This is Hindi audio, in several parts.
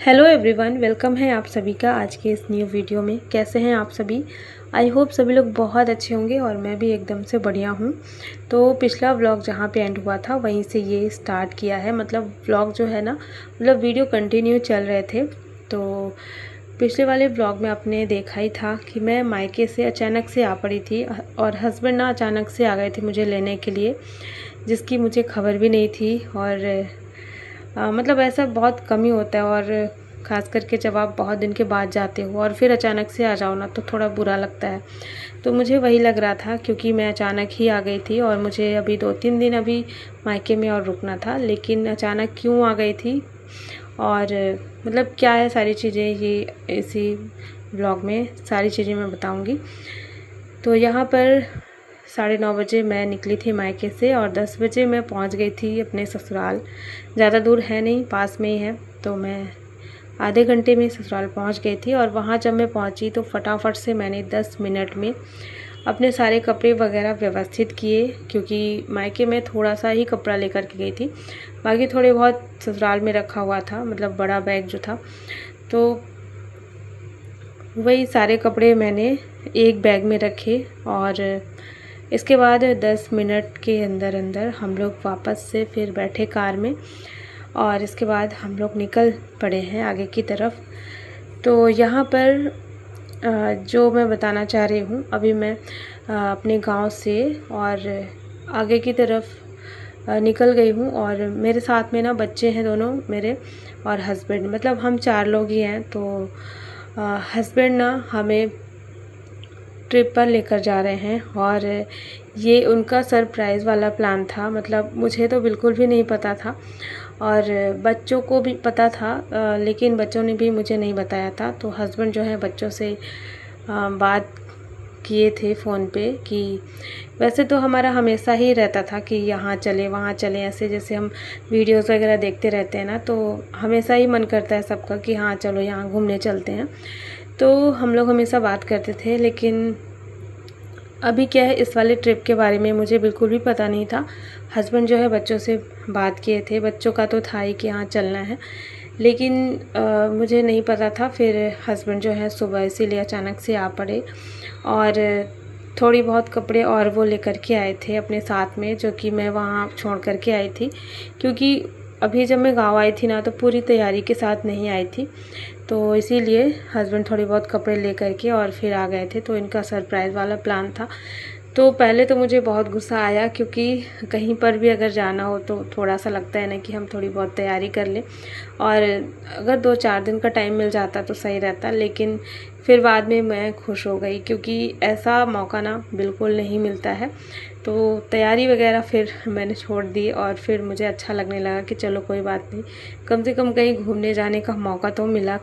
हेलो एवरीवन, वेलकम है आप सभी का आज के इस न्यू वीडियो में। कैसे हैं आप सभी? आई होप सभी लोग बहुत अच्छे होंगे और मैं भी एकदम से बढ़िया हूँ। तो पिछला व्लॉग जहाँ पे एंड हुआ था वहीं से ये स्टार्ट किया है। मतलब व्लॉग जो है ना, मतलब वीडियो कंटिन्यू चल रहे थे। तो पिछले वाले व्लॉग में आपने देखा ही था कि मैं मायके से अचानक से आ पड़ी थी और हस्बैंड ना अचानक से आ गए थे मुझे लेने के लिए, जिसकी मुझे खबर भी नहीं थी। और मतलब ऐसा बहुत कम ही होता है, और ख़ास करके जब आप बहुत दिन के बाद जाते हो और फिर अचानक से आ जाओ ना, तो थोड़ा बुरा लगता है। तो मुझे वही लग रहा था, क्योंकि मैं अचानक ही आ गई थी और मुझे अभी 2-3 दिन अभी मायके में और रुकना था, लेकिन अचानक क्यों आ गई थी और मतलब क्या है सारी चीज़ें, ये इसी ब्लॉग में सारी चीज़ें मैं बताऊंगी। तो यहाँ पर 9:30 बजे मैं निकली थी मायके से और 10 बजे मैं पहुँच गई थी अपने ससुराल। ज़्यादा दूर है नहीं, पास में ही है। तो मैं आधे घंटे में ससुराल पहुँच गई थी और वहाँ जब मैं पहुँची तो फटाफट से मैंने 10 मिनट में अपने सारे कपड़े वगैरह व्यवस्थित किए, क्योंकि मायके में थोड़ा सा ही कपड़ा लेकर के गई थी, बाकी थोड़े बहुत ससुराल में रखा हुआ था, मतलब बड़ा बैग जो था। तो वही सारे कपड़े मैंने एक बैग में रखे और इसके बाद 10 मिनट के अंदर अंदर हम लोग वापस से फिर बैठे कार में और इसके बाद हम लोग निकल पड़े हैं आगे की तरफ। तो यहाँ पर जो मैं बताना चाह रही हूँ, अभी मैं अपने गांव से और आगे की तरफ निकल गई हूँ और मेरे साथ में ना बच्चे हैं दोनों मेरे और हस्बैंड, मतलब हम 4 लोग ही हैं। तो हस्बैंड ना हमें ट्रिप पर लेकर जा रहे हैं और ये उनका सरप्राइज़ वाला प्लान था। मतलब मुझे तो बिल्कुल भी नहीं पता था और बच्चों को भी पता था, लेकिन बच्चों ने भी मुझे नहीं बताया था। तो हस्बैंड जो है बच्चों से बात किए थे फ़ोन पे कि वैसे तो हमारा हमेशा ही रहता था कि यहाँ चले वहाँ चलें, ऐसे जैसे हम वीडियोस वगैरह देखते रहते हैं ना, तो हमेशा ही मन करता है सबका कि हाँ चलो यहाँ घूमने चलते हैं। तो हम लोग हमेशा बात करते थे, लेकिन अभी क्या है, इस वाले ट्रिप के बारे में मुझे बिल्कुल भी पता नहीं था। हस्बैंड जो है बच्चों से बात किए थे, बच्चों का तो था ही कि हाँ चलना है, लेकिन मुझे नहीं पता था। फिर हस्बैंड जो है सुबह इसीलिए अचानक से आ पड़े और थोड़ी बहुत कपड़े और वो लेकर के आए थे अपने साथ में, जो कि मैं वहाँ छोड़ कर के आई थी। क्योंकि अभी जब मैं गांव आई थी ना, तो पूरी तैयारी के साथ नहीं आई थी, तो इसीलिए हस्बैंड थोड़ी बहुत कपड़े ले करके और फिर आ गए थे। तो इनका सरप्राइज़ वाला प्लान था। तो पहले तो मुझे बहुत गुस्सा आया, क्योंकि कहीं पर भी अगर जाना हो तो थोड़ा सा लगता है ना कि हम थोड़ी बहुत तैयारी कर लें, और अगर 2-4 दिन का टाइम मिल जाता तो सही रहता। लेकिन फिर बाद में मैं खुश हो गई, क्योंकि ऐसा मौका ना बिल्कुल नहीं मिलता है। तो तैयारी वगैरह फिर मैंने छोड़ दी और फिर मुझे अच्छा लगने लगा कि चलो कोई बात नहीं, कम से कम कहीं घूमने जाने का मौका तो मिला।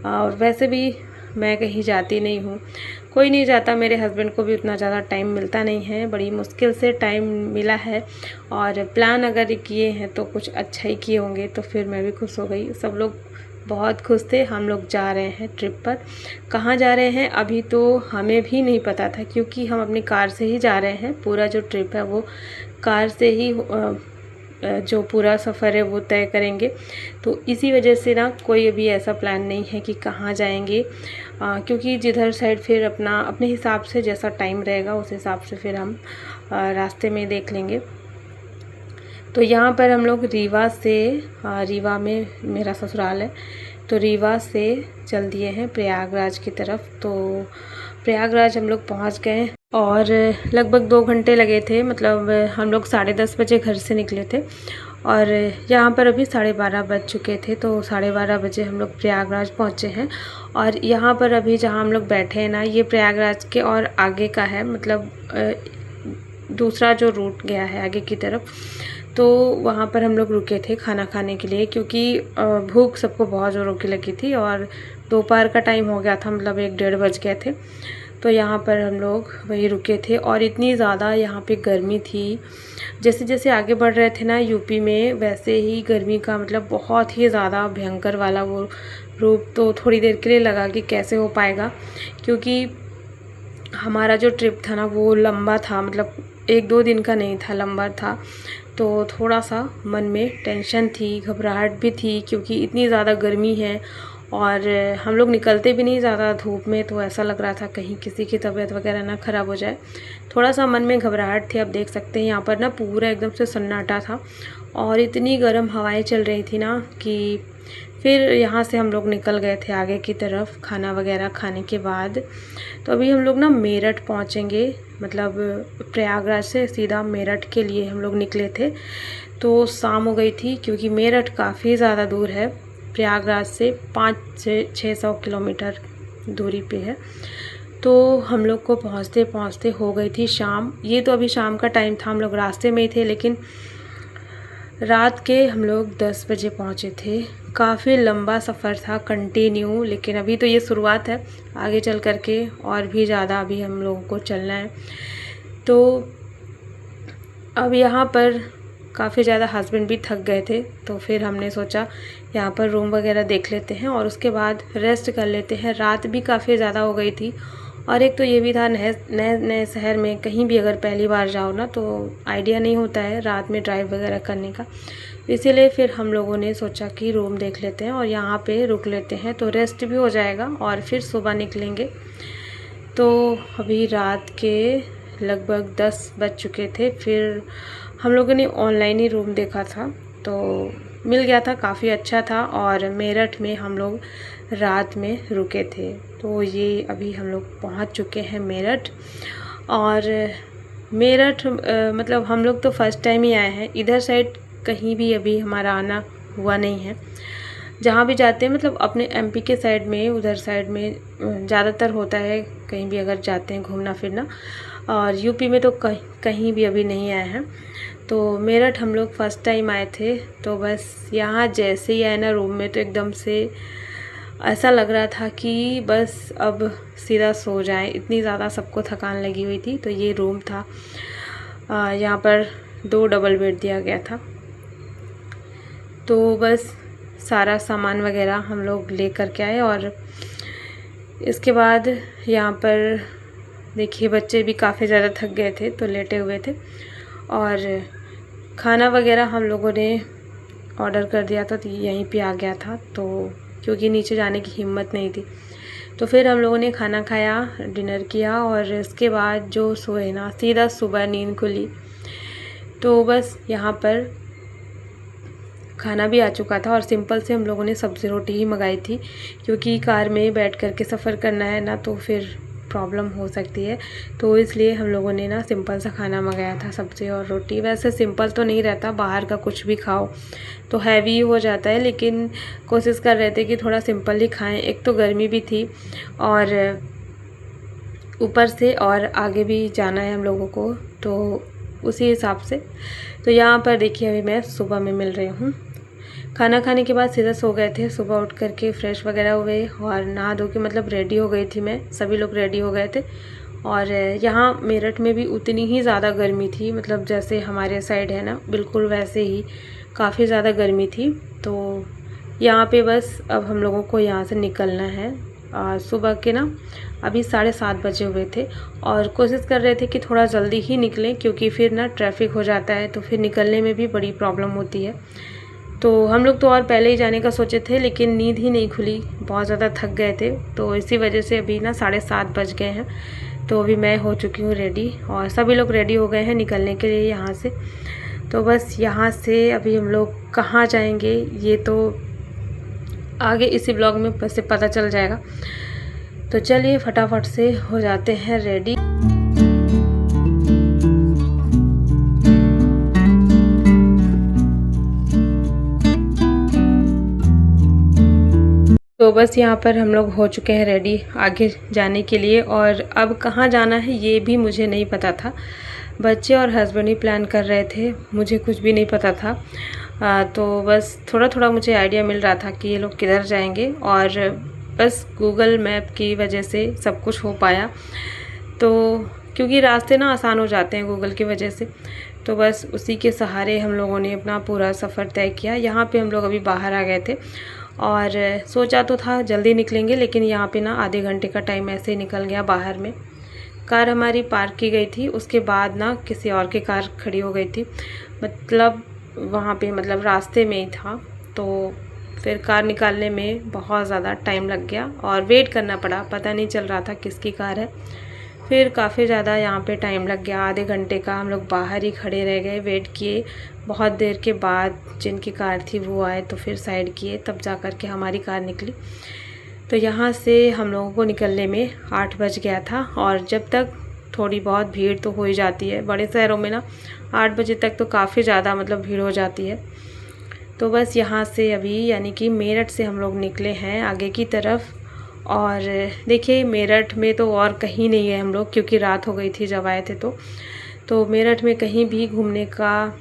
और वैसे भी मैं कहीं जाती नहीं हूँ, कोई नहीं जाता, मेरे हस्बैंड को भी उतना ज़्यादा टाइम मिलता नहीं है, बड़ी मुश्किल से टाइम मिला है। और प्लान अगर किए हैं तो कुछ अच्छा ही किए होंगे, तो फिर मैं भी खुश हो गई। सब लोग बहुत खुश थे। हम लोग जा रहे हैं ट्रिप पर। कहाँ जा रहे हैं अभी तो हमें भी नहीं पता था, क्योंकि हम अपनी कार से ही जा रहे हैं। पूरा जो ट्रिप है वो कार से ही जो पूरा सफ़र है वो तय करेंगे। तो इसी वजह से ना कोई अभी ऐसा प्लान नहीं है कि कहाँ जाएंगे, क्योंकि जिधर साइड फिर अपना अपने हिसाब से जैसा टाइम रहेगा उस हिसाब से फिर हम रास्ते में देख लेंगे। तो यहाँ पर हम लोग रीवा से, रीवा में मेरा ससुराल है, तो रीवा से चल दिए हैं प्रयागराज की तरफ। तो प्रयागराज हम लोग पहुँच गए और लगभग 2 घंटे लगे थे। मतलब हम लोग 10:30 बजे घर से निकले थे और यहाँ पर अभी 12:30 बज चुके थे। तो 12:30 बजे हम लोग प्रयागराज पहुँचे हैं। और यहाँ पर अभी जहाँ हम लोग बैठे हैं ना, ये प्रयागराज के और आगे का है, मतलब दूसरा जो रूट गया है आगे की तरफ। तो वहाँ पर हम लोग रुके थे खाना खाने के लिए, क्योंकि भूख सबको बहुत ज़ोरों की लगी थी और दोपहर का टाइम हो गया था, मतलब 1-1:30 बज गए थे। तो यहाँ पर हम लोग वहीं रुके थे और इतनी ज़्यादा यहाँ पे गर्मी थी। जैसे जैसे आगे बढ़ रहे थे ना यूपी में, वैसे ही गर्मी का मतलब बहुत ही ज़्यादा भयंकर वाला वो रूप तो थोड़ी देर के लिए लगा कि कैसे हो पाएगा, क्योंकि हमारा जो ट्रिप था ना वो लंबा था, मतलब 1-2 दिन का नहीं था, लंबा था। तो थोड़ा सा मन में टेंशन थी, घबराहट भी थी, क्योंकि इतनी ज़्यादा गर्मी है और हम लोग निकलते भी नहीं ज़्यादा धूप में, तो ऐसा लग रहा था कहीं किसी की तबीयत वगैरह ना ख़राब हो जाए। थोड़ा सा मन में घबराहट थी। आप देख सकते हैं यहाँ पर ना पूरा एकदम से सन्नाटा था और इतनी गर्म हवाएं चल रही थी ना कि फिर यहाँ से हम लोग निकल गए थे आगे की तरफ खाना वगैरह खाने के बाद। तो अभी हम लोग ना मेरठ पहुँचेंगे, मतलब प्रयागराज से सीधा मेरठ के लिए हम लोग निकले थे। तो शाम हो गई थी, क्योंकि मेरठ काफ़ी ज़्यादा दूर है, प्रयागराज से 500 से 600 किलोमीटर दूरी पे है। तो हम लोग को पहुँचते पहुँचते हो गई थी शाम। ये तो अभी शाम का टाइम था, हम लोग रास्ते में ही थे, लेकिन रात के हम लोग 10 बजे पहुँचे थे। काफ़ी लंबा सफ़र था कंटिन्यू, लेकिन अभी तो ये शुरुआत है, आगे चल कर के और भी ज़्यादा अभी हम लोगों को चलना है। तो अब यहाँ पर काफ़ी ज़्यादा हस्बैंड भी थक गए थे, तो फिर हमने सोचा यहाँ पर रूम वगैरह देख लेते हैं और उसके बाद रेस्ट कर लेते हैं। रात भी काफ़ी ज़्यादा हो गई थी और एक तो ये भी था, नए शहर में कहीं भी अगर पहली बार जाओ ना, तो आइडिया नहीं होता है रात में ड्राइव वगैरह करने का। इसीलिए फिर हम लोगों ने सोचा कि रूम देख लेते हैं और यहाँ पे रुक लेते हैं, तो रेस्ट भी हो जाएगा और फिर सुबह निकलेंगे। तो अभी रात के लगभग 10 बज चुके थे। फिर हम लोगों ने ऑनलाइन ही रूम देखा था, तो मिल गया था, काफ़ी अच्छा था। और मेरठ में हम लोग रात में रुके थे। तो ये अभी हम लोग पहुंच चुके हैं मेरठ। और मेरठ मतलब हम लोग तो फर्स्ट टाइम ही आए हैं, इधर साइड कहीं भी अभी हमारा आना हुआ नहीं है। जहाँ भी जाते हैं, मतलब अपने एमपी के साइड में, उधर साइड में ज़्यादातर होता है कहीं भी अगर जाते हैं घूमना फिरना, और यूपी में तो कहीं भी अभी नहीं आए हैं। तो मेरठ हम लोग फर्स्ट टाइम आए थे। तो बस यहाँ जैसे ही आए ना रूम में, तो एकदम से ऐसा लग रहा था कि बस अब सीधा सो जाएं, इतनी ज़्यादा सबको थकान लगी हुई थी। तो ये रूम था, यहाँ पर 2 डबल बेड दिया गया था। तो बस सारा सामान वगैरह हम लोग ले कर के आए और इसके बाद यहाँ पर देखिए बच्चे भी काफ़ी ज़्यादा थक गए थे, तो लेटे हुए थे। और खाना वगैरह हम लोगों ने ऑर्डर कर दिया था, तो यहीं पे आ गया था, तो क्योंकि नीचे जाने की हिम्मत नहीं थी। तो फिर हम लोगों ने खाना खाया, डिनर किया और इसके बाद जो सोए ना, सीधा सुबह नींद खुली। तो बस यहाँ पर खाना भी आ चुका था और सिंपल से हम लोगों ने सब्ज़ी रोटी ही मंगाई थी, क्योंकि कार में बैठ कर के सफ़र करना है ना, तो फिर प्रॉब्लम हो सकती है। तो इसलिए हम लोगों ने ना सिंपल सा खाना मंगाया था, सब्ज़ी और रोटी। वैसे सिंपल तो नहीं रहता, बाहर का कुछ भी खाओ तो हैवी हो जाता है, लेकिन कोशिश कर रहे थे कि थोड़ा सिंपल ही खाएं। एक तो गर्मी भी थी और ऊपर से और आगे भी जाना है हम लोगों को, तो उसी हिसाब से। तो यहाँ पर देखिए अभी मैं सुबह में मिल रही हूँ। खाना खाने के बाद सीधा सो गए थे। सुबह उठ करके फ्रेश वगैरह हुए और नहा धो के मतलब रेडी हो गई थी मैं, सभी लोग रेडी हो गए थे। और यहाँ मेरठ में भी उतनी ही ज़्यादा गर्मी थी, मतलब जैसे हमारे साइड है ना, बिल्कुल वैसे ही काफ़ी ज़्यादा गर्मी थी। तो यहाँ पे बस अब हम लोगों को यहाँ से निकलना है। सुबह के ना अभी 7:30 बजे हुए थे और कोशिश कर रहे थे कि थोड़ा जल्दी ही निकलें, क्योंकि फिर ना ट्रैफिक हो जाता है, तो फिर निकलने में भी बड़ी प्रॉब्लम होती है। तो हम लोग तो और पहले ही जाने का सोचे थे, लेकिन नींद ही नहीं खुली, बहुत ज़्यादा थक गए थे। तो इसी वजह से अभी ना 7:30 बज गए हैं। तो अभी मैं हो चुकी हूँ रेडी और सभी लोग रेडी हो गए हैं निकलने के लिए यहाँ से। तो बस यहाँ से अभी हम लोग कहाँ जाएंगे ये तो आगे इसी ब्लॉग में बस से पता चल जाएगा। तो चलिए फटाफट से हो जाते हैं रेडी। तो बस यहाँ पर हम लोग हो चुके हैं रेडी आगे जाने के लिए, और अब कहाँ जाना है ये भी मुझे नहीं पता था। बच्चे और हस्बैंड ही प्लान कर रहे थे, मुझे कुछ भी नहीं पता था। तो बस थोड़ा थोड़ा मुझे आइडिया मिल रहा था कि ये लोग किधर जाएंगे, और बस गूगल मैप की वजह से सब कुछ हो पाया। तो क्योंकि रास्ते ना आसान हो जाते हैं गूगल की वजह से, तो बस उसी के सहारे हम लोगों ने अपना पूरा सफ़र तय किया। यहाँ पे हम लोग अभी बाहर आ गए थे और सोचा तो था जल्दी निकलेंगे, लेकिन यहाँ पे ना आधे घंटे का टाइम ऐसे ही निकल गया बाहर में। कार हमारी पार्क की गई थी, उसके बाद ना किसी और की कार खड़ी हो गई थी, मतलब वहाँ पे मतलब रास्ते में ही था। तो फिर कार निकालने में बहुत ज़्यादा टाइम लग गया और वेट करना पड़ा, पता नहीं चल रहा था किसकी कार है। फिर काफ़ी ज़्यादा यहाँ पे टाइम लग गया, आधे घंटे का हम लोग बाहर ही खड़े रह गए, वेट किए। बहुत देर के बाद जिनकी कार थी वो आए तो फिर साइड किए, तब जा कर के हमारी कार निकली। तो यहाँ से हम लोगों को निकलने में 8 बज गया था, और जब तक थोड़ी बहुत भीड़ तो हो ही जाती है बड़े शहरों में ना, 8 बजे तक तो काफ़ी ज़्यादा मतलब भीड़ हो जाती है। तो बस यहाँ से अभी यानी कि मेरठ से हम लोग निकले हैं आगे की तरफ। और देखिए मेरठ में तो और कहीं नहीं है हम लोग, क्योंकि रात हो गई थी जब आए थे। तो मेरठ में कहीं भी घूमने का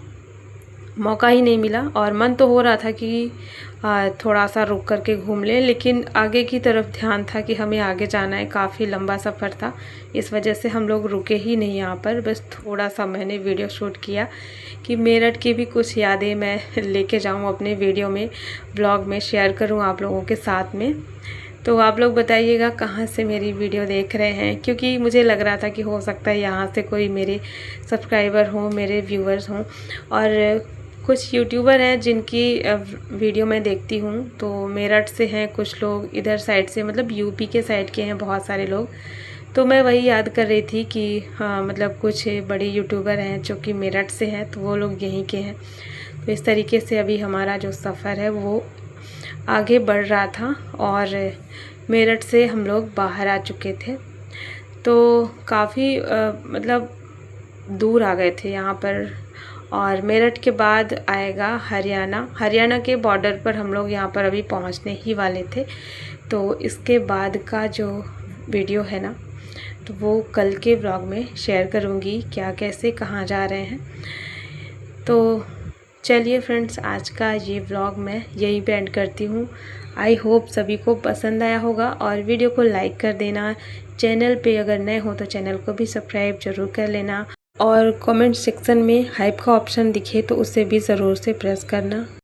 मौका ही नहीं मिला, और मन तो हो रहा था कि थोड़ा सा रुक कर के घूम लें, लेकिन आगे की तरफ ध्यान था कि हमें आगे जाना है, काफ़ी लंबा सफ़र था, इस वजह से हम लोग रुके ही नहीं यहाँ पर। बस थोड़ा सा मैंने वीडियो शूट किया कि मेरठ की भी कुछ यादें मैं लेके जाऊँ अपने वीडियो में, ब्लॉग में शेयर करूँ आप लोगों के साथ में। तो आप लोग बताइएगा कहाँ से मेरी वीडियो देख रहे हैं, क्योंकि मुझे लग रहा था कि हो सकता है यहाँ से कोई मेरे सब्सक्राइबर हों, मेरे व्यूअर्स हों। और कुछ यूट्यूबर हैं जिनकी वीडियो मैं देखती हूँ, तो मेरठ से हैं कुछ लोग, इधर साइड से मतलब यूपी के साइड के हैं बहुत सारे लोग। तो मैं वही याद कर रही थी कि हाँ मतलब कुछ बड़े यूट्यूबर हैं जो कि मेरठ से हैं, तो वो लोग यहीं के हैं। तो इस तरीके से अभी हमारा जो सफ़र है वो आगे बढ़ रहा था, और मेरठ से हम लोग बाहर आ चुके थे। तो काफ़ी मतलब दूर आ गए थे यहाँ पर। और मेरठ के बाद आएगा हरियाणा, हरियाणा के बॉर्डर पर हम लोग यहाँ पर अभी पहुँचने ही वाले थे। तो इसके बाद का जो वीडियो है ना, तो वो कल के व्लॉग में शेयर करूँगी, क्या कैसे कहाँ जा रहे हैं। तो चलिए फ्रेंड्स, आज का ये व्लॉग मैं यहीं पे एंड करती हूँ। आई होप सभी को पसंद आया होगा, और वीडियो को लाइक कर देना। चैनल पे अगर नए हो तो चैनल को भी सब्सक्राइब ज़रूर कर लेना, और कमेंट सेक्शन में हाइप का ऑप्शन दिखे तो उसे भी ज़रूर से प्रेस करना।